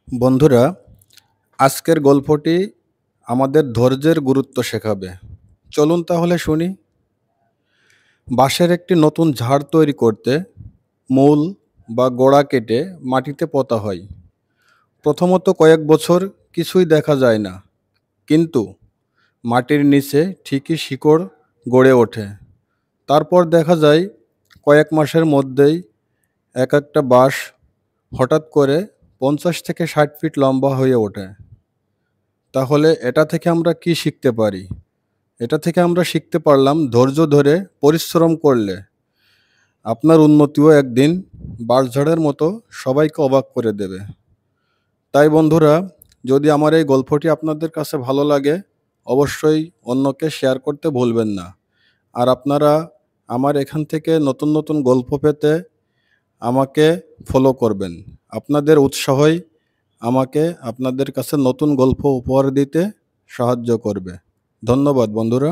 বন্ধুরা, আজকের গল্পটি আমাদের ধৈর্যের গুরুত্ব শেখাবে। চলুন তাহলে শুনি। বাঁশের একটি নতুন ঝাড় তৈরি করতে মূল বা গোড়া কেটে মাটিতে পোঁতা হয়। প্রথমত কয়েক বছর কিছুই দেখা যায় না, কিন্তু মাটির নিচে ঠিকই শিকড় গড়ে ওঠে। তারপর দেখা যায় কয়েক মাসের মধ্যেই এক একটা বাঁশ হঠাৎ করে ৫০ থেকে ৬০ ফিট লম্বা হয়ে ওঠে। তাহলে এটা থেকে আমরা কি শিখতে পারি? এটা থেকে আমরা শিখতে পারলাম ধৈর্য ধরে পরিশ্রম করলে আপনার উন্নতিও একদিন বাঁশঝাড়ের মতো সবাইকে অবাক করে দেবে। তাই বন্ধুরা, যদি আমার এই গল্পটি আপনাদের কাছে ভালো লাগে, অবশ্যই অন্যকে শেয়ার করতে ভুলবেন না। আর আপনারা আমার এখান থেকে নতুন নতুন গল্প পেতে আমাকে ফলো করবেন। আপনাদের উৎসাহই আমাকে আপনাদের কাছে নতুন গল্প উপহার দিতে সাহায্য করবে। ধন্যবাদ বন্ধুরা।